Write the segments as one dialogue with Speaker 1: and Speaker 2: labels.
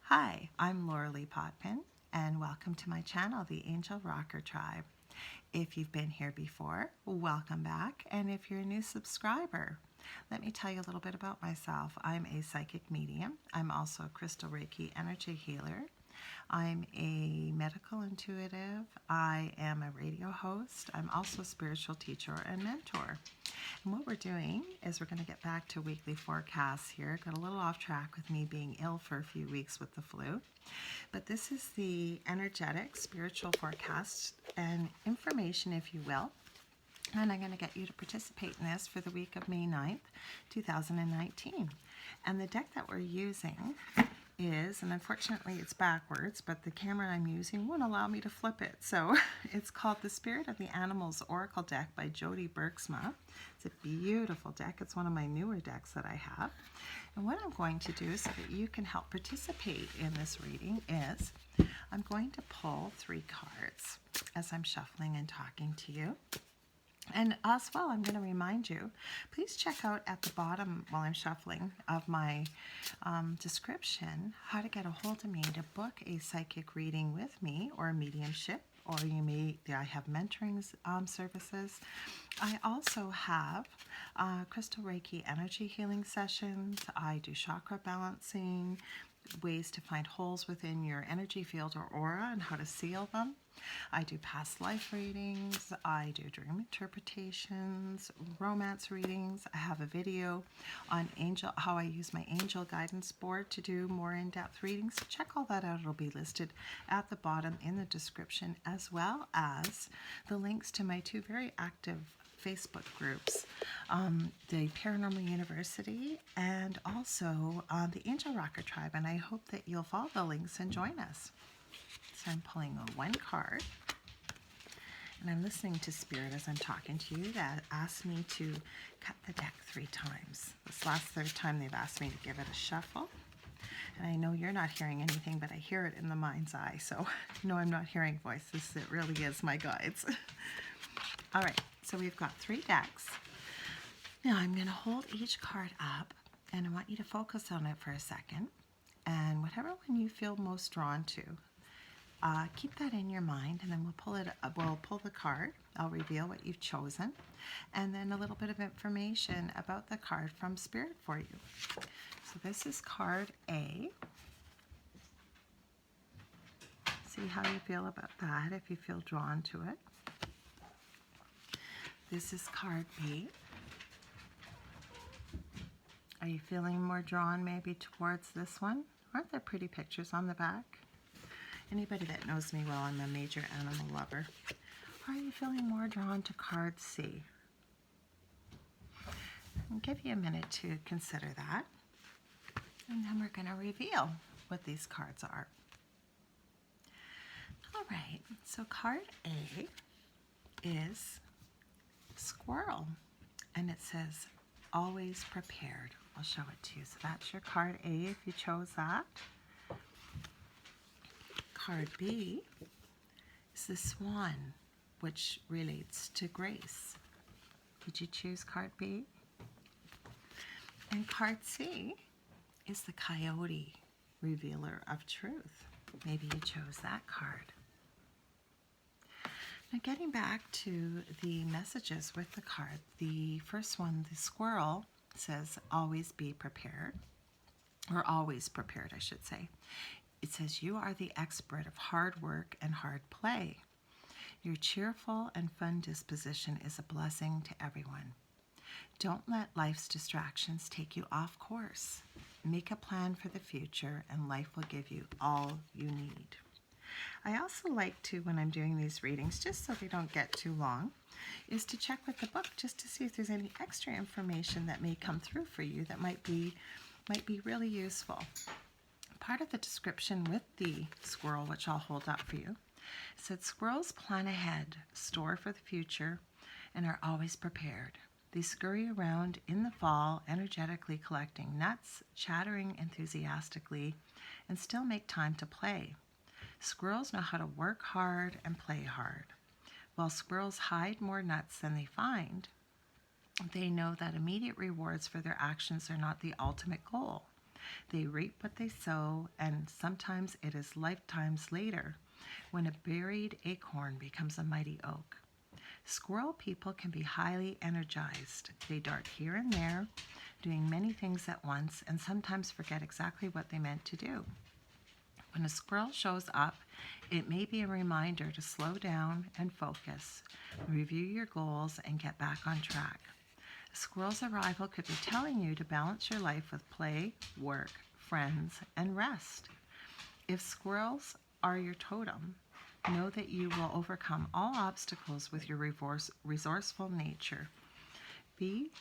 Speaker 1: Hi, I'm Laura Lee Potpin, and welcome to my channel, The Angel Rocker Tribe. If you've been here before, welcome back, and if you're a new subscriber, let me tell you a little bit about myself. I'm a psychic medium. I'm also a crystal Reiki energy healer. I'm a medical intuitive. I am a radio host. I'm also a spiritual teacher and mentor. And what we're doing is we're going to get back to weekly forecasts here. Got a little off track with me being ill for a few weeks with the flu. But this is the energetic spiritual forecast and information, if you will. And I'm going to get you to participate in this for the week of May 9th, 2019. And the deck that we're using is, and unfortunately it's backwards, but the camera I'm using won't allow me to flip it. So it's called The Spirit of the Animals Oracle Deck by Jody Bergsma. It's a beautiful deck. It's one of my newer decks that I have. And what I'm going to do so that you can help participate in this reading is I'm going to pull 3 cards as I'm shuffling and talking to you. And as well, I'm going to remind you, please check out at the bottom while I'm shuffling of my description how to get a hold of me to book a psychic reading with me or a mediumship, or I have mentoring services. I also have crystal Reiki energy healing sessions. I do chakra balancing, ways to find holes within your energy field or aura and how to seal them. I do past life readings, I do dream interpretations, romance readings. I have a video on how I use my angel guidance board to do more in-depth readings. Check all that out. It'll be listed at the bottom in the description, as well as the links to my 2 very active Facebook groups, the Paranormal University and also the Angel Rocker Tribe. And I hope that you'll follow the links and join us. So I'm pulling 1 card, and I'm listening to Spirit as I'm talking to you that asked me to cut the deck 3 times. This last 3rd time they've asked me to give it a shuffle. And I know you're not hearing anything, but I hear it in the mind's eye. So no, I'm not hearing voices. It really is my guides. All right, so we've got 3 decks. Now I'm going to hold each card up, and I want you to focus on it for a second. And whatever one you feel most drawn to, keep that in your mind, and then we'll pull the card. I'll reveal what you've chosen, and then a little bit of information about the card from Spirit for you. So this is card A. See how you feel about that, if you feel drawn to it. This is card B. Are you feeling more drawn maybe towards this one? Aren't there pretty pictures on the back? Anybody that knows me well, I'm a major animal lover. Are you feeling more drawn to card C? I'll give you a minute to consider that. And then we're going to reveal what these cards are. All right, so card A is squirrel, and it says always prepared. I'll show it to you. So that's your card A if you chose that. Card B is the swan, which relates to grace. Did you choose card B? And card C is the coyote, revealer of truth. Maybe you chose that card. Now getting back to the messages with the card, the first one, the squirrel, says always be prepared, or always prepared, I should say. It says you are the expert of hard work and hard play. Your cheerful and fun disposition is a blessing to everyone. Don't let life's distractions take you off course. Make a plan for the future, and life will give you all you need. I also like to, when I'm doing these readings, just so they don't get too long, is to check with the book just to see if there's any extra information that may come through for you that might be really useful. Part of the description with the squirrel, which I'll hold up for you, said squirrels plan ahead, store for the future, and are always prepared. They scurry around in the fall, energetically collecting nuts, chattering enthusiastically, and still make time to play. Squirrels know how to work hard and play hard. While squirrels hide more nuts than they find, they know that immediate rewards for their actions are not the ultimate goal. They reap what they sow, and sometimes it is lifetimes later when a buried acorn becomes a mighty oak. Squirrel people can be highly energized. They dart here and there, doing many things at once, and sometimes forget exactly what they meant to do. When a squirrel shows up, it may be a reminder to slow down and focus, review your goals, and get back on track. A squirrel's arrival could be telling you to balance your life with play, work, friends, and rest. If squirrels are your totem, know that you will overcome all obstacles with your resourceful nature. Be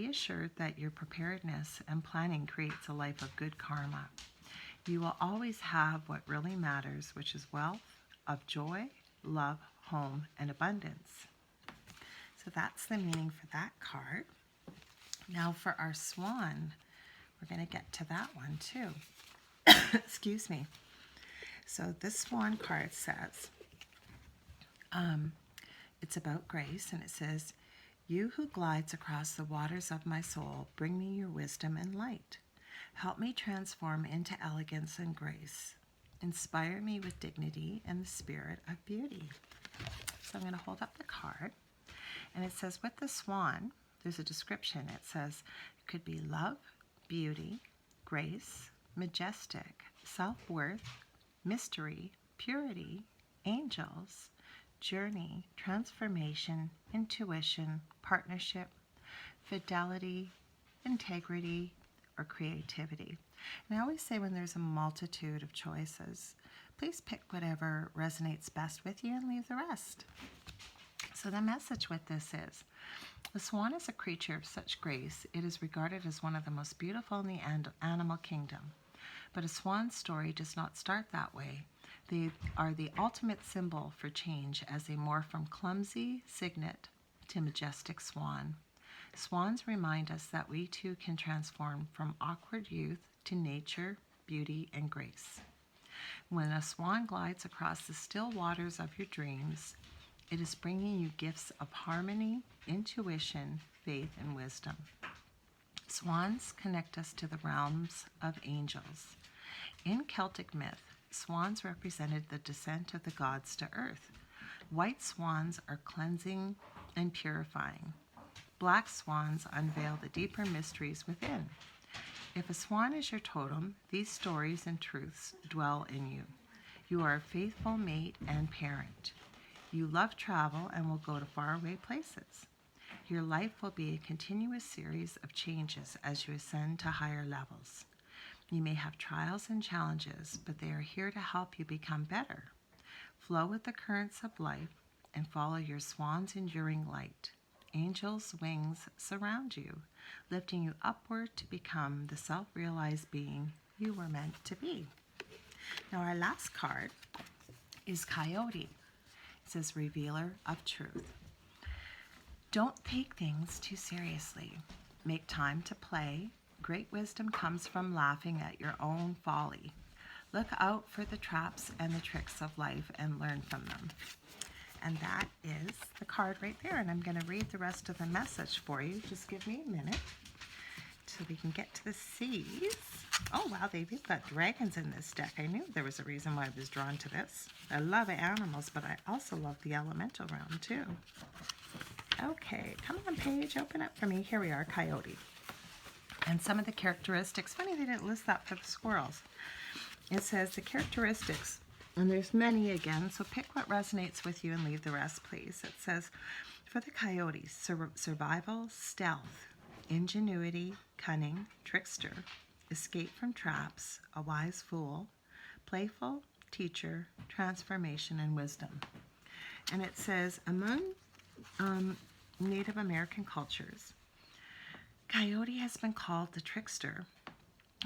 Speaker 1: assured that your preparedness and planning creates a life of good karma. You will always have what really matters, which is wealth of joy, love, home, and abundance. So that's the meaning for that card. Now for our swan, we're going to get to that one too. Excuse me. So this swan card says, it's about grace, and it says, "You who glides across the waters of my soul, bring me your wisdom and light. Help me transform into elegance and grace. Inspire me with dignity and the spirit of beauty." So I'm going to hold up the card, and it says, with the swan, there's a description. It says it could be love, beauty, grace, majestic, self-worth, mystery, purity, angels, journey, transformation, intuition, partnership, fidelity, integrity, or creativity. And I always say when there's a multitude of choices, please pick whatever resonates best with you and leave the rest. So the message with this is, the swan is a creature of such grace, it is regarded as one of the most beautiful in the animal kingdom. But a swan's story does not start that way. They are the ultimate symbol for change as they morph from clumsy cygnet to majestic swan. Swans remind us that we too can transform from awkward youth to nature, beauty, and grace. When a swan glides across the still waters of your dreams, it is bringing you gifts of harmony, intuition, faith, and wisdom. Swans connect us to the realms of angels. In Celtic myth, swans represented the descent of the gods to earth. White swans are cleansing and purifying. Black swans unveil the deeper mysteries within. If a swan is your totem, these stories and truths dwell in you. You are a faithful mate and parent. You love travel and will go to faraway places. Your life will be a continuous series of changes as you ascend to higher levels. You may have trials and challenges, but they are here to help you become better. Flow with the currents of life and follow your swan's enduring light. Angels' wings surround you, lifting you upward to become the self-realized being you were meant to be. Now our last card is Coyote. It says, revealer of truth. Don't take things too seriously. Make time to play. Great wisdom comes from laughing at your own folly. Look out for the traps and the tricks of life and learn from them. And that is the card right there. And I'm going to read the rest of the message for you. Just give me a minute so we can get to the C's. Oh, wow, they've got dragons in this deck. I knew there was a reason why I was drawn to this. I love animals, but I also love the elemental realm, too. Okay, come on, page, open up for me. Here we are, Coyote. And some of the characteristics. Funny they didn't list that for the squirrels. It says the characteristics, and there's many again, so pick what resonates with you and leave the rest, please. It says, for the Coyotes, survival, stealth, ingenuity, cunning, trickster, escape from traps, a wise fool, playful, teacher, transformation, and wisdom. And it says, among Native American cultures, Coyote has been called the trickster,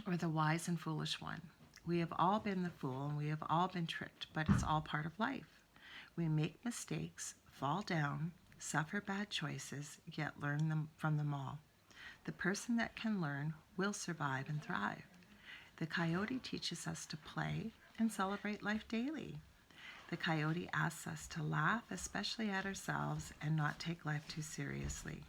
Speaker 1: or the wise and foolish one. We have all been the fool, and we have all been tricked, but it's all part of life. We make mistakes, fall down, suffer bad choices, yet learn from them all. The person that can learn will survive and thrive. The Coyote teaches us to play and celebrate life daily. The Coyote asks us to laugh, especially at ourselves, and not take life too seriously.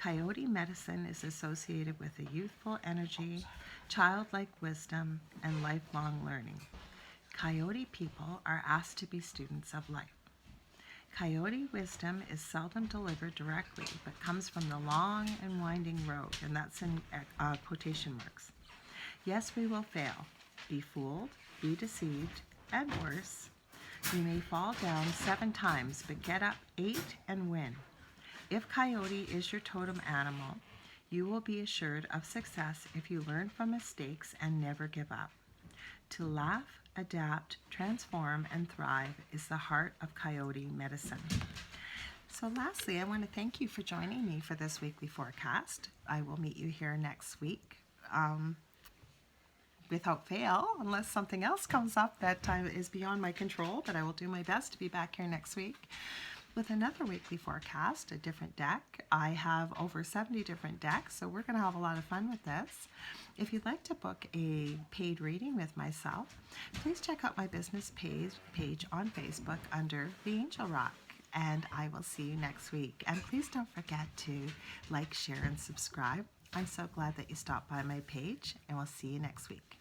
Speaker 1: Coyote medicine is associated with a youthful energy, childlike wisdom, and lifelong learning. Coyote people are asked to be students of life. Coyote wisdom is seldom delivered directly, but comes from the long and winding road, and that's in quotation marks. Yes, we will fail, be fooled, be deceived, and worse. We may fall down 7 times, but get up 8 and win. If Coyote is your totem animal, you will be assured of success if you learn from mistakes and never give up. To laugh, adapt, transform, and thrive is the heart of Coyote medicine. So lastly, I want to thank you for joining me for this weekly forecast. I will meet you here next week. Without fail, unless something else comes up that is beyond my control, but I will do my best to be back here next week with another weekly forecast, a different deck. I have over 70 different decks, so we're going to have a lot of fun with this. If you'd like to book a paid reading with myself, please check out my business page on Facebook under The Angel Rock, and I will see you next week. And please don't forget to like, share, and subscribe. I'm so glad that you stopped by my page, and we'll see you next week.